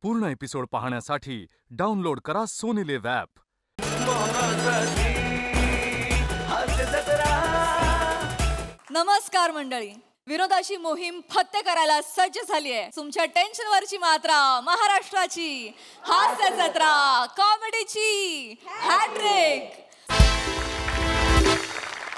पूर्ण एपिसोड पाहण्यासाठी डाउनलोड करा सोनी लिव्ह ॲप। नमस्कार मंडळी, विनोदाची मोहीम फत्ते करायला सज्ज झाली आहे। तुमच्या टेन्शनवरची मात्रा महाराष्ट्राची हास्य जत्रा, कॉमेडीची हॅट्रिक।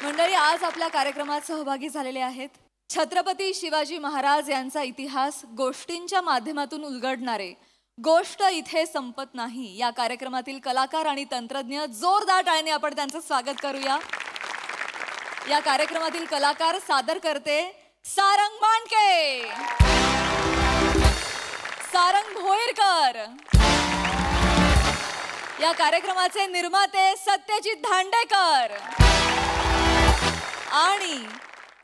मंडळी, आज आपल्या कार्यक्रमात सहभागी झालेले आहेत छत्रपती शिवाजी महाराज यांचा इतिहास गोष्टींच्या माध्यमातून उलगडणारे गोष्ट इथे संपत नाही या कार्यक्रमातील कलाकार आणि तंत्रज्ञ। जोरदार टाळ्यांनी आपण त्यांचं स्वागत करूया। या कार्यक्रमातील कलाकार सादर करते सारंग मांडके, सारंग भोईरकर। या कार्यक्रमाचे निर्माते सत्यजित धांडेकर आणि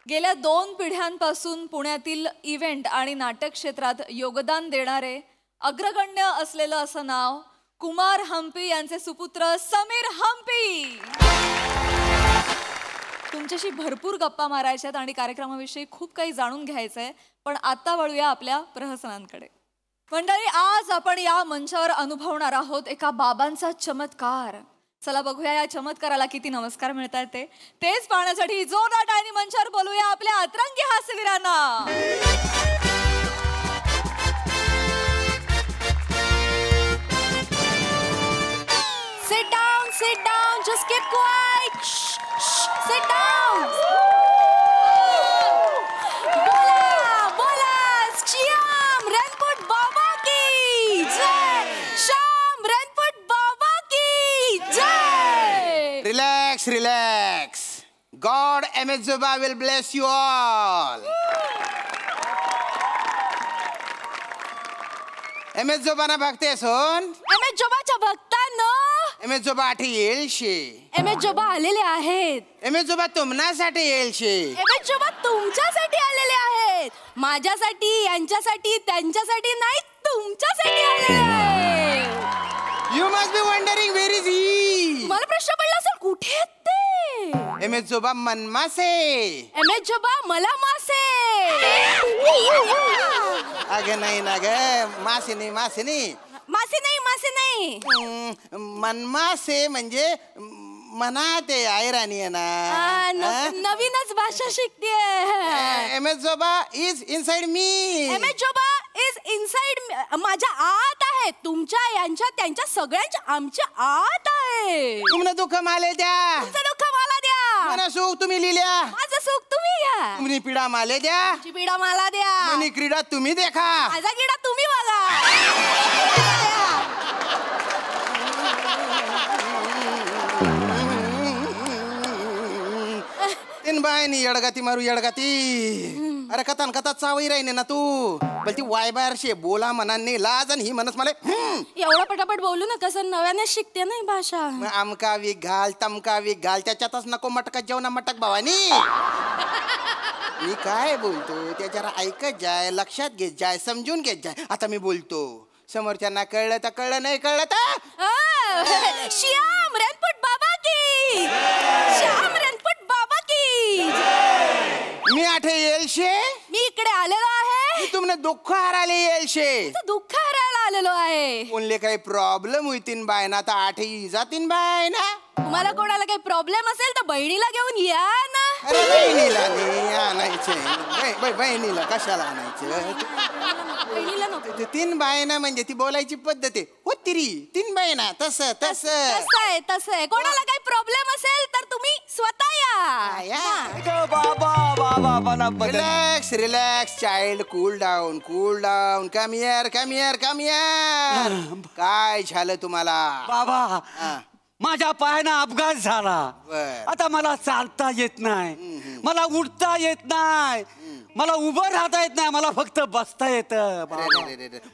गेल्या 2 पिढ्यांपासून पुण्यातील इव्हेंट आणि नाटक क्षेत्रात योगदान देणारे अग्रगण्य असलेलं असं नाव कुमार हम्पी यांचे सुपुत्र समीर हम्पी। तुमच्याशी भरपूर गप्पा मारायच्यात आणि कार्यक्रमाविषयी खूप काही जाणून घ्यायचंय, पण आता वळूया आपल्या प्रहसनांकडे। मंडळी, आज आपण या मंचावर अनुभवणार आहोत एका बाबांचा चमत्कार। चला बघूया या चमत्काराला किती नमस्कार मिळतात ते। तेच पाहण्यासाठी जोरदार टाळ्यांनी मंचावर बोलूया आपल्या अतरंगी हास्यवीरांना। Sit down, just keep quiet. Sit down. बोला, श्याम रणपुट बाबा की जय, श्याम रणपुट बाबा की जय। Relax. God Amizuba will bless you all. Amizuba na bhakte son. Amizubaच्या भक्तांनो, Amizuba आठी येईल शे। Amizuba आलेले आहेत। Amizuba तुम्हासाठी येईल शे। Amizuba तुमच्यासाठी आलेले आहेत। माझ्यासाठी, यांच्यासाठी, त्यांच्यासाठी नाही, तुमच्यासाठी आलेले आहेत। You must be wondering where is he? मला प्रश्न पडला असेल, कुठे आहेत ते? Amizuba मनमासे। Amizuba मला मासे। अगं नाही ना ग, मासे नाही मासे नाही। मनमासे म्हणजे मना ते ऐराणी आहे ना। नवीनच भाषा शिकतेय। Amizuba is inside me. Amizuba is inside माझ्या आत आहे। तुमच्या, यांच्या, त्यांच्या, सगळ्यांच्या आमच्या आत आहे। तुमने दुःख माले द्या, तुमचं दुःख मला द्या, मना सुख तुम्ही लिहिल्या, माझं सुख तुम्ही घ्या, तुम्ही पीडा माले द्या, तुमची पीडा मला द्या, मनी क्रीडा तुम्ही देखा, माझा क्रीडा तुम्ही बघा। तीन बायनी येडगाती मारू येडगाती। अरे कथान कथा चावई राहिने ना तू, बलती वाय बाहेर शे बोला मनाने लाज आणि ही मनस मला एवढा पटापट बोलू नका सर, नव्याने शिकते नाही भाषा। आमका विक घाल, तमका विक घाल, त्याच्यातच नको मटकात जेवणा मटक भावानी। मी काय बोलतो त्या जरा ऐकत जाय, लक्षात घेत जाय, समजून घेत जाय। आता मी बोलतो, समोरच्यांना कळलं तर कळलं, नाही कळलं तर श्याम रणपुट बाबा की, श्याम रणपुट बाबा की। मी आठे येईल शे, मी इकडे आलेलो आहे। तुमने दुःख हराले येईल शे, दुःख हरायला आलेलो आहे। कोणले काही प्रॉब्लेम होईतीन बाय ना, आता आठे जातीन बाय ना। तुम्हाला कोणाला काही प्रॉब्लेम असेल तर बहिणीला घेऊन या ना। अरे बहिणीला नाही आणायचे, बहिणीला कशाला आणायचं? बहिणीला नको। 3 बायना म्हणजे ती बोलायची पद्धत आहे। हो तिरी 3 बायना, तसं आहे। कोणाला काही प्रॉब्लेम असेल तर तुम्ही स्वतः या। Relax child, cool down, come here. काय झालं तुम्हाला? बाबा, माझ्या पायानं अपघात झाला। आता मला चालता येत नाही, मला उठता येत नाही, मला उभं राहता येत नाही, मला फक्त बसता येतं।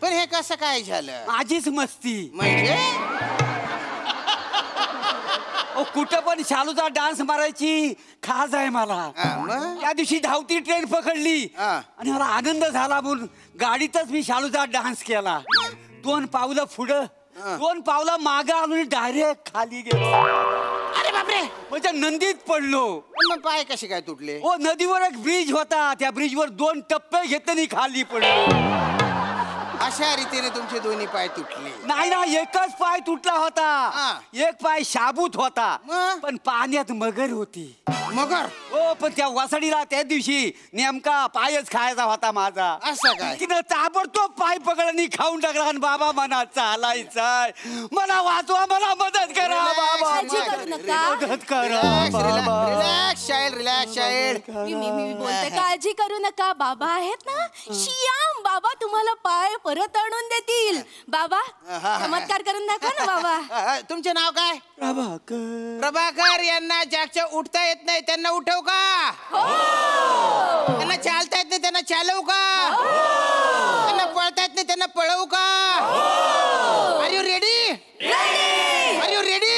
पण हे कसं काय झालं? माझीच मस्ती म्हणजे कुठं पण शालूचा डान्स मारायची खाज आहे मला। त्या दिवशी धावती ट्रेन पकडली आणि मला आनंद झाला म्हणून गाडीतच मी शालूचा डान्स केला। 2 पावलं पुढं, 2 पावलं मागं आणून डायरेक्ट खाली गेलो। अरे बापरे, म्हणजे नंदीत पडलो। मग पाय कसे काय तुटले? ओ, नदीवर एक ब्रिज होता, त्या ब्रिजवर 2 टप्पे घेतले खाली पडलो। अशा रीतीने तुमचे दोन्ही पाय तुटले. नाही ना, एकच पाय तुटला होता. हा. एक पाय शाबूत होता. मग? पण पाण्यात मगर होती. मगर हो, पण त्या वसडीला त्या दिवशी नेमका पायच खायचा होता माझा. असं काय? तिनं ताबडतोब पाय पकडणी खाऊन टाकला आणि बाबा म्हणा चालायचाय, मला वाचवा, मला मदत करा बाबा, काळजी करू नका. मदत करा बाबा. Relax child, relax child. मी बोलते, काळजी करू नका. बाबा आहेत ना, श्याम बाबा तुम्हाला पाय परत आणून देतील. बाबा चमत्कार करून दाखवा ना बाबा. तुमचे नाव काय? प्रभाकर. प्रभाकर यांना ज्याच्या उठता येत नाही त्यांना उठवू का? त्यांना चालता येत नाही त्यांना चालवू का? त्यांना पळता येत नाही त्यांना पळवू का? Are you ready? Are you ready?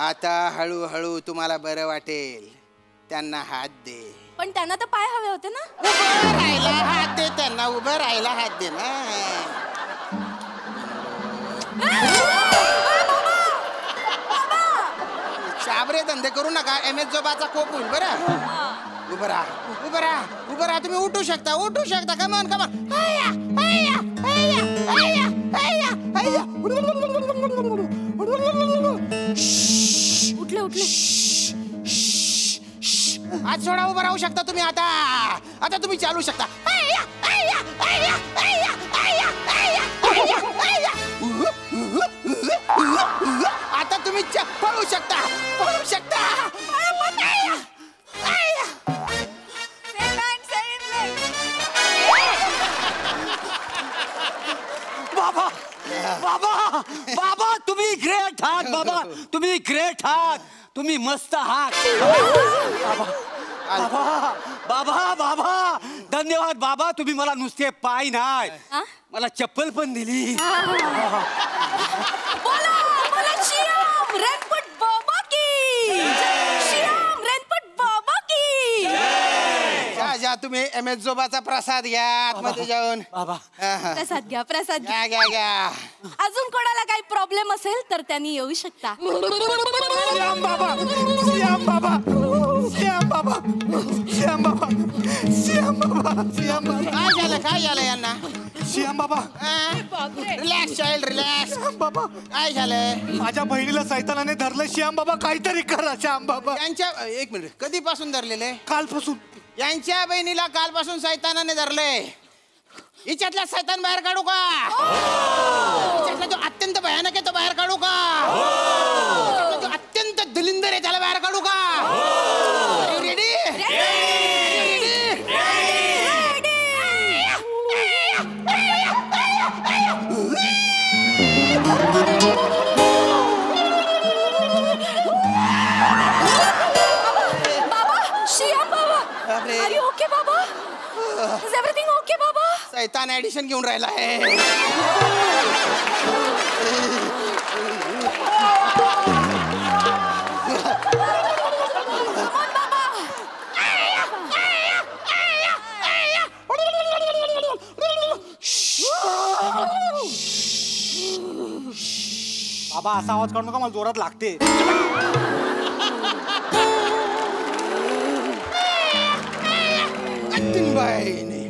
आता हळूहळू तुम्हाला बरं वाटेल. त्यांना हात दे. पण त्यांना तर पाय हवे होते ना. उभं राहायला हात दे त्यांना. उभं राहायला हात दे ना. चाबरे धंदे करू नका. MS जोबाचा कोप होईल बरं. उभं राहा, उभं राहा, उभं राहा. तुम्ही उठू शकता, उठू शकता. कमान कमान. उठले उठले. आज सोडा. उभं राहू शकता तुम्ही आता. आता तुम्ही चालू शकता. आता तुम्ही पळू शकता, पळू शकता. बाबा बाबा बाबा, तुम्ही ग्रेट आहात बाबा, तुम्ही ग्रेट आहात, तुम्ही मस्त आहात. बाबा बाबा बाबा, धन्यवाद बाबा. तुम्ही मला नुसते पाय नाही, मला चप्पल पण दिली. बोला बोला श्याम रणपट बाबा की. श्याम रणपट बाबा की. जा जा, तुम्ही MS जोबाचा प्रसाद घ्या आतमध्ये जाऊन. बाबा प्रसाद घ्या, प्रसाद घ्या. घ्या घ्या घ्या. अजून कोणाला काही प्रॉब्लेम असेल तर त्यांनी येऊ शकता. श्याम बाबा, श्याम बाबा, श्याम बाबा, श्याम बाबा, श्याम बाबा, श्याम बाबा. काय झालं, काय झालं यांना? श्याम बाबा, रिलॅक्स चाइल्ड, रिलॅक्स. बाबा काय झालं? माझ्या बहिणीला सैतानाने धरलं. श्याम बाबा काहीतरी करा. श्याम बाबा. यांच्या एक मिनिट, कधीपासून धरलेले? कालपासून. यांच्या बहिणीला कालपासून सैतानाने धरले. हिच्यातला सैतान बाहेर काढू का? हिच्यातला जो अत्यंत भयानक आहे तो बाहेर काढू का? हिच्यातला जो अत्यंत दलिंदर आहे त्याला बाहेर काढू का? रेडी? बाबा श्याम बाबा. अरे. Are you okay बाबा? Is everything okay बाबा? सैतान ऍडिशन घेऊन राहिला आहे. बाबा असा आवाज काढू नका, मला जोरात लागते. बाईने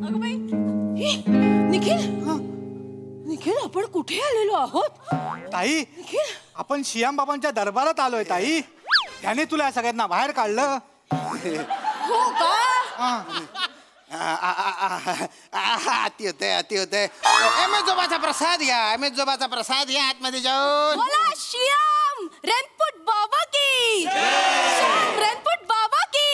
अगं बाई. निखिल निखिल, आपण कुठे आलेलो आहोत? ताई, निखिल, आपण श्याम बाबांच्या दरबारात आलोय ताई. त्याने तुला या सगळ्यांना बाहेर काढलं. हो का? अति होते, अति होते. MS जोबाचा प्रसाद घ्या, MS जोबाचा प्रसाद घ्या आतमध्ये जाऊन. बोला श्याम रणपट बाबा की. श्याम रणपट बाबा की.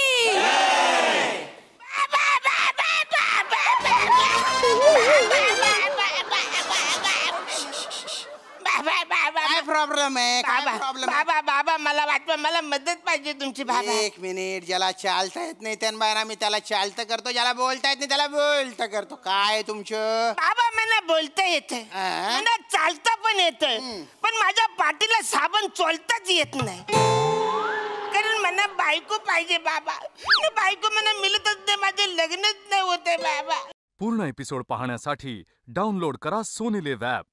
काय प्रॉब्लेम आहे? काय प्रॉब्लेम? बाबा बाबा मला वाटतं मला मदत पाहिजे तुमची बाबा. एक मिनिट. ज्याला चालता येत नाही त्या बाहेर आम्ही त्याला चालतं करतो, ज्याला बोलता येत नाही त्याला बोलतं करतो. काय तुमचं? बाबा मला बोलता येत, हा? मला चालता पण येत, पण माझ्या पाठीला साबण चोलताच येत नाही. कारण मला बायको पाहिजे बाबा. बायको मला मिळतच नाही, माझे लग्नच नाही होते बाबा. पूर्ण एपिसोड पाहण्यासाठी डाउनलोड करा सोनी लिव्ह ॲप.